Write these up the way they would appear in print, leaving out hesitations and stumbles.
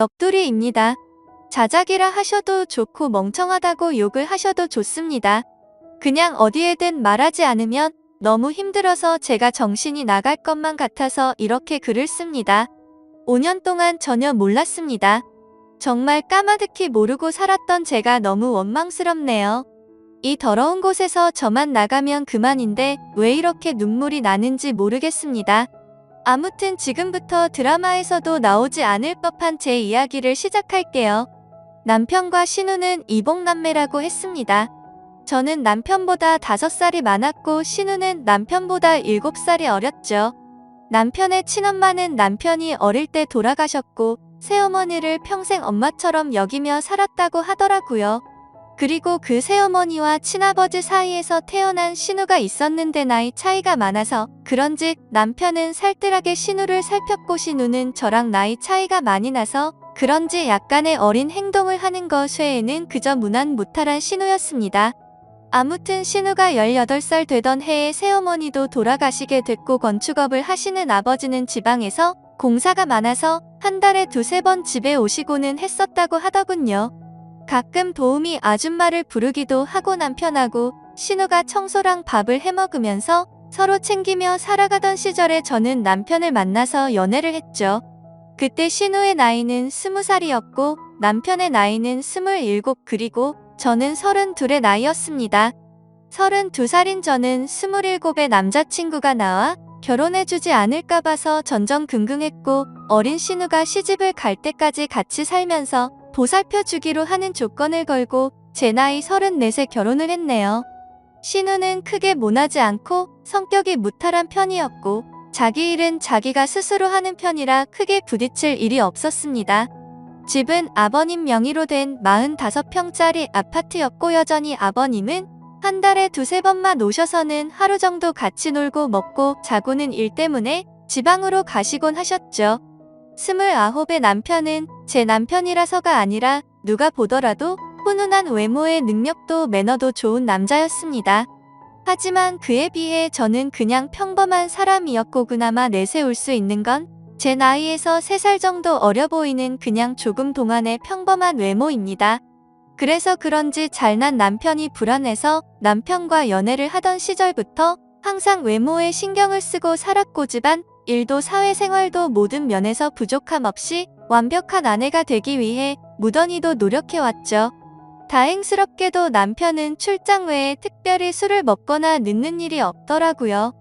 넋두리입니다. 자작이라 하셔도 좋고 멍청하다고 욕을 하셔도 좋습니다. 그냥 어디에든 말하지 않으면 너무 힘들어서 제가 정신이 나갈 것만 같아서 이렇게 글을 씁니다. 5년 동안 전혀 몰랐습니다. 정말 까마득히 모르고 살았던 제가 너무 원망스럽네요. 이 더러운 곳에서 저만 나가면 그만인데 왜 이렇게 눈물이 나는지 모르겠습니다. 아무튼 지금부터 드라마에서도 나오지 않을 법한 제 이야기를 시작할게요. 남편과 신우는 이복남매라고 했습니다. 저는 남편보다 5살이 많았고 신우는 남편보다 7살이 어렸죠. 남편의 친엄마는 남편이 어릴 때 돌아가셨고 새어머니를 평생 엄마처럼 여기며 살았다고 하더라고요. 그리고 그 새어머니와 친아버지 사이에서 태어난 신우가 있었는데 나이 차이가 많아서 그런지 남편은 살뜰하게 신우를 살폈고 신우는 저랑 나이 차이가 많이 나서 그런지 약간의 어린 행동을 하는 것 외에는 그저 무난무탈한 신우였습니다. 아무튼 신우가 18살 되던 해에 새어머니도 돌아가시게 됐고 건축업을 하시는 아버지는 지방에서 공사가 많아서 한 달에 2~3번 집에 오시고는 했었다고 하더군요. 가끔 도우미 아줌마를 부르기도 하고 남편하고 신우가 청소랑 밥을 해먹으면서 서로 챙기며 살아가던 시절에 저는 남편을 만나서 연애를 했죠. 그때 신우의 나이는 20살이었고 남편의 나이는 27 그리고 저는 32의 나이였습니다. 32살인 저는 27의 남자친구가 나와 결혼해주지 않을까 봐서 전전긍긍했고 어린 신우가 시집을 갈 때까지 같이 살면서 보살펴주기로 하는 조건을 걸고 제 나이 34세 결혼을 했네요. 신우는 크게 모나지 않고 성격이 무탈한 편이었고 자기 일은 자기가 스스로 하는 편이라 크게 부딪힐 일이 없었습니다. 집은 아버님 명의로 된 45평짜리 아파트였고 여전히 아버님은 한 달에 2~3번만 오셔서는 하루 정도 같이 놀고 먹고 자고는 일 때문에 지방으로 가시곤 하셨죠. 29의 남편은 제 남편이라서가 아니라 누가 보더라도 훈훈한 외모에 능력도 매너도 좋은 남자였습니다. 하지만 그에 비해 저는 그냥 평범한 사람이었고 그나마 내세울 수 있는 건 제 나이에서 3살 정도 어려 보이는 그냥 조금 동안의 평범한 외모입니다. 그래서 그런지 잘난 남편이 불안해서 남편과 연애를 하던 시절부터 항상 외모에 신경을 쓰고 살았고 집안 일도 사회생활도 모든 면에서 부족함 없이 완벽한 아내가 되기 위해 무던히도 노력해왔죠. 다행스럽게도 남편은 출장 외에 특별히 술을 먹거나 늦는 일이 없더라고요.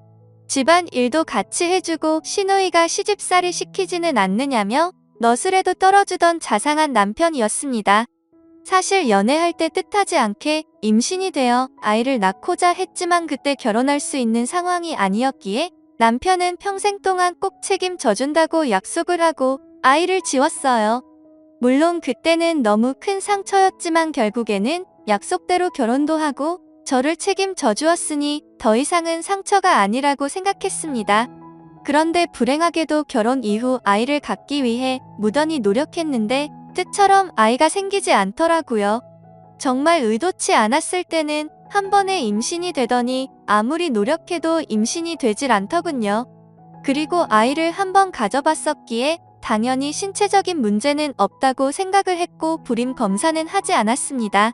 집안 일도 같이 해주고 시누이가 시집살이 시키지는 않느냐며 너스레도 떨어주던 자상한 남편이었습니다. 사실 연애할 때 뜻하지 않게 임신이 되어 아이를 낳고자 했지만 그때 결혼할 수 있는 상황이 아니었기에 남편은 평생 동안 꼭 책임져준다고 약속을 하고 아이를 지웠어요. 물론 그때는 너무 큰 상처였지만 결국에는 약속대로 결혼도 하고 저를 책임져 주었으니 더 이상은 상처가 아니라고 생각했습니다. 그런데 불행하게도 결혼 이후 아이를 갖기 위해 무던히 노력했는데 뜻처럼 아이가 생기지 않더라고요. 정말 의도치 않았을 때는 한 번에 임신이 되더니 아무리 노력해도 임신이 되질 않더군요. 그리고 아이를 한 번 가져봤었기에 당연히 신체적인 문제는 없다고 생각을 했고 불임 검사는 하지 않았습니다.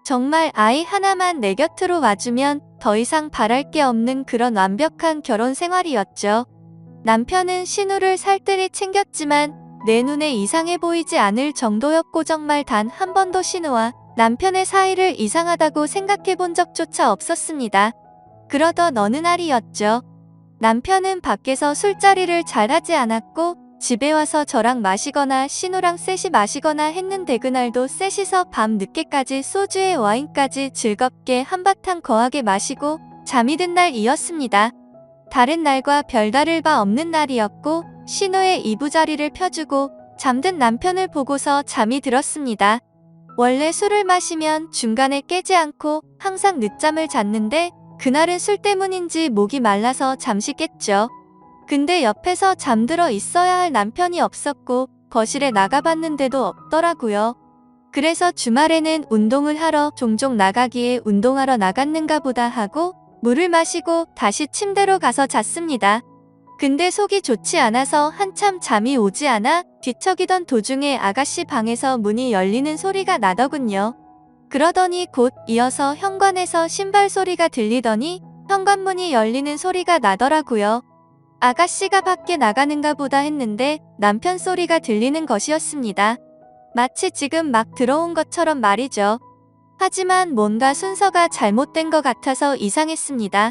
정말 아이 하나만 내 곁으로 와주면 더 이상 바랄 게 없는 그런 완벽한 결혼 생활이었죠. 남편은 신우를 살뜰히 챙겼지만 내 눈에 이상해 보이지 않을 정도였고 정말 단 한 번도 신우와 남편의 사이를 이상하다고 생각해 본 적조차 없었습니다. 그러던 어느 날이었죠. 남편은 밖에서 술자리를 잘 하지 않았고 집에 와서 저랑 마시거나 신우랑 셋이 마시거나 했는데 그날도 셋이서 밤 늦게까지 소주에 와인까지 즐겁게 한바탕 거하게 마시고 잠이 든 날이었습니다. 다른 날과 별다를 바 없는 날이었고 신우의 이부자리를 펴주고 잠든 남편을 보고서 잠이 들었습니다. 원래 술을 마시면 중간에 깨지 않고 항상 늦잠을 잤는데 그날은 술 때문인지 목이 말라서 잠시 깼죠. 근데 옆에서 잠들어 있어야 할 남편이 없었고 거실에 나가봤는데도 없더라고요. 그래서 주말에는 운동을 하러 종종 나가기에 운동하러 나갔는가 보다 하고 물을 마시고 다시 침대로 가서 잤습니다. 근데 속이 좋지 않아서 한참 잠이 오지 않아 뒤척이던 도중에 아가씨 방에서 문이 열리는 소리가 나더군요. 그러더니 곧 이어서 현관에서 신발 소리가 들리더니 현관문이 열리는 소리가 나더라고요. 아가씨가 밖에 나가는가 보다 했는데 남편 소리가 들리는 것이었습니다. 마치 지금 막 들어온 것처럼 말이죠. 하지만 뭔가 순서가 잘못된 것 같아서 이상했습니다.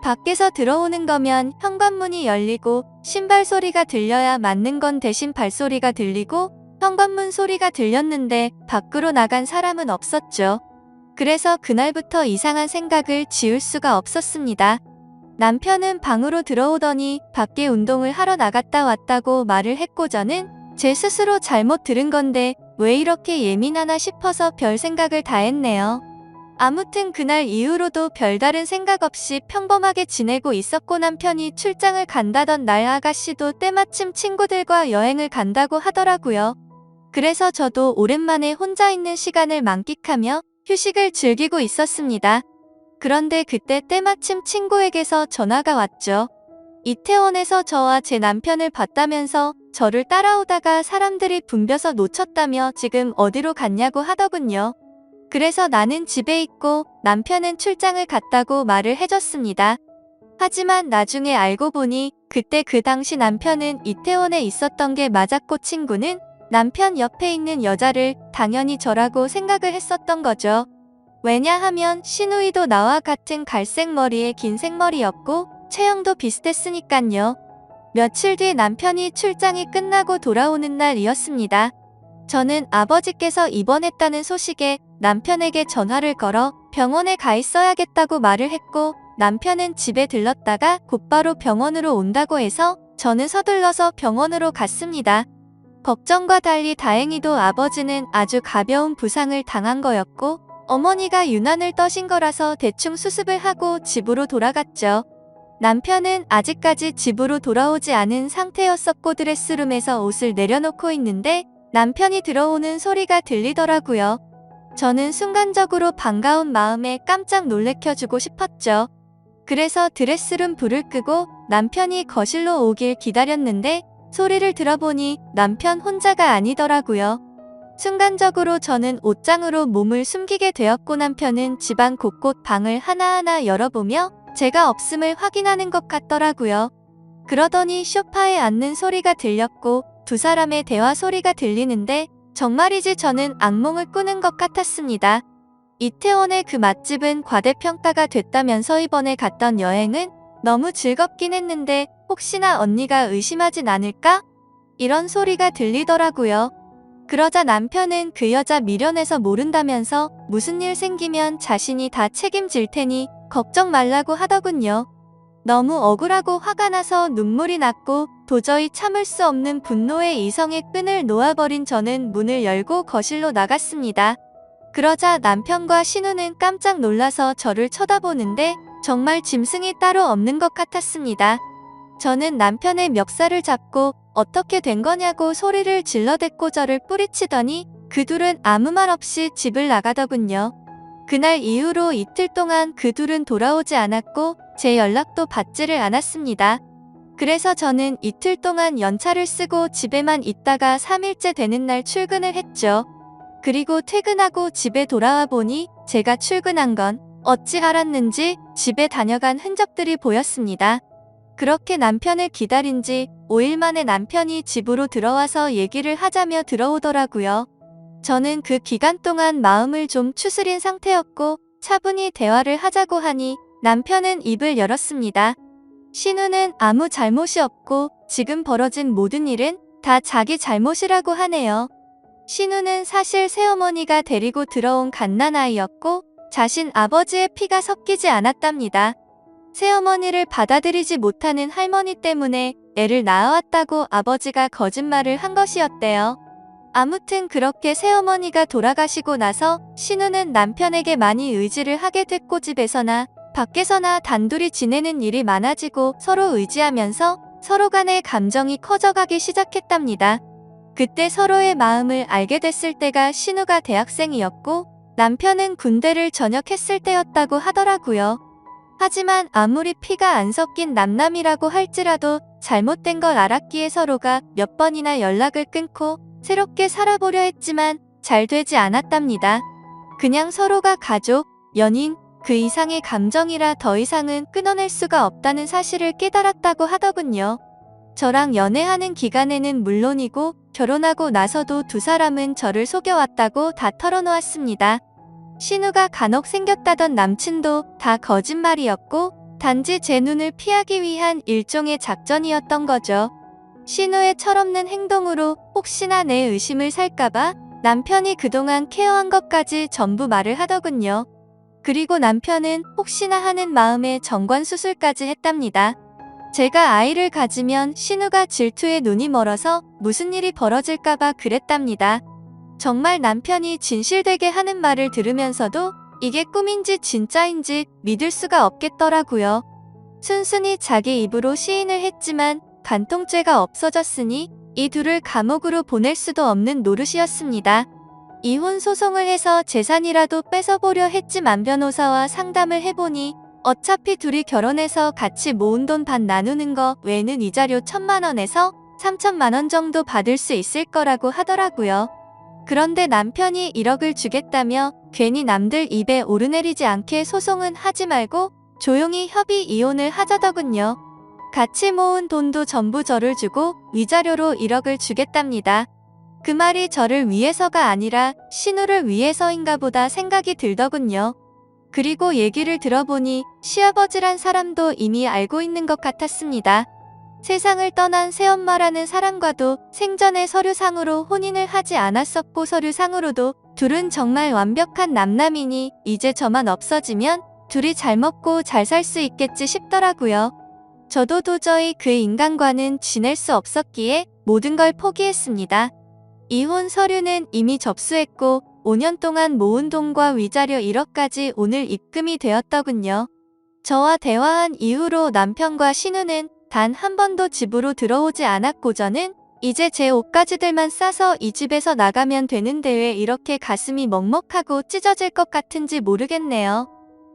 밖에서 들어오는 거면 현관문이 열리고 신발 소리가 들려야 맞는 건 대신 발소리가 들리고 현관문 소리가 들렸는데 밖으로 나간 사람은 없었죠. 그래서 그날부터 이상한 생각을 지울 수가 없었습니다. 남편은 방으로 들어오더니 밖에 운동을 하러 나갔다 왔다고 말을 했고 저는 제 스스로 잘못 들은 건데 왜 이렇게 예민하나 싶어서 별 생각을 다 했네요. 아무튼 그날 이후로도 별다른 생각 없이 평범하게 지내고 있었고 남편이 출장을 간다던 날 아가씨도 때마침 친구들과 여행을 간다고 하더라고요. 그래서 저도 오랜만에 혼자 있는 시간을 만끽하며 휴식을 즐기고 있었습니다. 그런데 그때 때마침 친구에게서 전화가 왔죠. 이태원에서 저와 제 남편을 봤다면서 저를 따라오다가 사람들이 붐벼서 놓쳤다며 지금 어디로 갔냐고 하더군요. 그래서 나는 집에 있고 남편은 출장을 갔다고 말을 해줬습니다. 하지만 나중에 알고 보니 그때 그 당시 남편은 이태원에 있었던 게 맞았고 친구는 남편 옆에 있는 여자를 당연히 저라고 생각을 했었던 거죠. 왜냐하면 시누이도 나와 같은 갈색 머리에 긴 생머리였고 체형도 비슷했으니깐요. 며칠 뒤 남편이 출장이 끝나고 돌아오는 날이었습니다. 저는 아버지께서 입원했다는 소식에 남편에게 전화를 걸어 병원에 가 있어야겠다고 말을 했고 남편은 집에 들렀다가 곧바로 병원으로 온다고 해서 저는 서둘러서 병원으로 갔습니다. 걱정과 달리 다행히도 아버지는 아주 가벼운 부상을 당한 거였고 어머니가 유난을 떠신 거라서 대충 수습을 하고 집으로 돌아갔죠. 남편은 아직까지 집으로 돌아오지 않은 상태였었고 드레스룸에서 옷을 내려놓고 있는데 남편이 들어오는 소리가 들리더라고요. 저는 순간적으로 반가운 마음에 깜짝 놀래켜주고 싶었죠. 그래서 드레스룸 불을 끄고 남편이 거실로 오길 기다렸는데 소리를 들어보니 남편 혼자가 아니더라고요. 순간적으로 저는 옷장으로 몸을 숨기게 되었고 남편은 집안 곳곳 방을 하나하나 열어보며 제가 없음을 확인하는 것 같더라고요. 그러더니 소파에 앉는 소리가 들렸고 두 사람의 대화 소리가 들리는데 정말이지 저는 악몽을 꾸는 것 같았습니다. 이태원의 그 맛집은 과대평가가 됐다면서 이번에 갔던 여행은 너무 즐겁긴 했는데 혹시나 언니가 의심하진 않을까? 이런 소리가 들리더라고요. 그러자 남편은 그 여자 미련해서 모른다면서 무슨 일 생기면 자신이 다 책임질 테니 걱정 말라고 하더군요. 너무 억울하고 화가 나서 눈물이 났고 도저히 참을 수 없는 분노의 이성의 끈을 놓아버린 저는 문을 열고 거실로 나갔습니다. 그러자 남편과 신우는 깜짝 놀라서 저를 쳐다보는데 정말 짐승이 따로 없는 것 같았습니다. 저는 남편의 멱살을 잡고 어떻게 된 거냐고 소리를 질러댔고 저를 뿌리치더니 그 둘은 아무 말 없이 집을 나가더군요. 그날 이후로 이틀 동안 그 둘은 돌아오지 않았고 제 연락도 받지를 않았습니다. 그래서 저는 이틀 동안 연차를 쓰고 집에만 있다가 3일째 되는 날 출근을 했죠. 그리고 퇴근하고 집에 돌아와 보니 제가 출근한 건 어찌 알았는지 집에 다녀간 흔적들이 보였습니다. 그렇게 남편을 기다린 지 5일 만에 남편이 집으로 들어와서 얘기를 하자며 들어오더라고요. 저는 그 기간 동안 마음을 좀 추스린 상태였고 차분히 대화를 하자고 하니 남편은 입을 열었습니다. 신우는 아무 잘못이 없고 지금 벌어진 모든 일은 다 자기 잘못이라고 하네요. 신우는 사실 새어머니가 데리고 들어온 갓난아이였고 자신 아버지의 피가 섞이지 않았답니다. 새어머니를 받아들이지 못하는 할머니 때문에 애를 낳아왔다고 아버지가 거짓말을 한 것이었대요. 아무튼 그렇게 새어머니가 돌아가시고 나서 신우는 남편에게 많이 의지를 하게 됐고 집에서나 밖에서나 단둘이 지내는 일이 많아지고 서로 의지하면서 서로 간의 감정이 커져가기 시작했답니다. 그때 서로의 마음을 알게 됐을 때가 신우가 대학생이었고 남편은 군대를 전역했을 때였다고 하더라고요. 하지만 아무리 피가 안 섞인 남남이라고 할지라도 잘못된 걸 알았기에 서로가 몇 번이나 연락을 끊고 새롭게 살아보려 했지만 잘 되지 않았답니다. 그냥 서로가 가족, 연인, 그 이상의 감정이라 더 이상은 끊어낼 수가 없다는 사실을 깨달았다고 하더군요. 저랑 연애하는 기간에는 물론이고 결혼하고 나서도 두 사람은 저를 속여왔다고 다 털어놓았습니다. 신우가 간혹 생겼다던 남친도 다 거짓말이었고 단지 제 눈을 피하기 위한 일종의 작전이었던 거죠. 신우의 철없는 행동으로 혹시나 내 의심을 살까봐 남편이 그동안 케어한 것까지 전부 말을 하더군요. 그리고 남편은 혹시나 하는 마음에 정관수술까지 했답니다. 제가 아이를 가지면 신우가 질투에 눈이 멀어서 무슨 일이 벌어질까봐 그랬답니다. 정말 남편이 진실되게 하는 말을 들으면서도 이게 꿈인지 진짜인지 믿을 수가 없겠더라고요. 순순히 자기 입으로 시인을 했지만 간통죄가 없어졌으니 이 둘을 감옥으로 보낼 수도 없는 노릇이었습니다. 이혼 소송을 해서 재산이라도 뺏어보려 했지만 변호사와 상담을 해보니 어차피 둘이 결혼해서 같이 모은 돈 반 나누는 거 외에는 위자료 1,000만 원에서 3,000만 원 정도 받을 수 있을 거라고 하더라고요. 그런데 남편이 1억을 주겠다며 괜히 남들 입에 오르내리지 않게 소송은 하지 말고 조용히 협의 이혼을 하자더군요. 같이 모은 돈도 전부 저를 주고 위자료로 1억을 주겠답니다. 그 말이 저를 위해서가 아니라 신우를 위해서인가 보다 생각이 들더군요. 그리고 얘기를 들어보니 시아버지란 사람도 이미 알고 있는 것 같았습니다. 세상을 떠난 새엄마라는 사람과도 생전에 서류상으로 혼인을 하지 않았었고 서류상으로도 둘은 정말 완벽한 남남이니 이제 저만 없어지면 둘이 잘 먹고 잘 살 수 있겠지 싶더라고요. 저도 도저히 그 인간과는 지낼 수 없었기에 모든 걸 포기했습니다. 이혼 서류는 이미 접수했고 5년 동안 모은 돈과 위자료 1억까지 오늘 입금이 되었더군요. 저와 대화한 이후로 남편과 신우는 단 한 번도 집으로 들어오지 않았고 저는 이제 제 옷가지들만 싸서 이 집에서 나가면 되는데 왜 이렇게 가슴이 먹먹하고 찢어질 것 같은지 모르겠네요.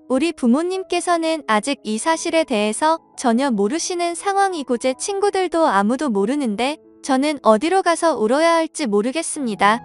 우리 부모님께서는 아직 이 사실에 대해서 전혀 모르시는 상황이고 제 친구들도 아무도 모르는데 저는 어디로 가서 울어야 할지 모르겠습니다.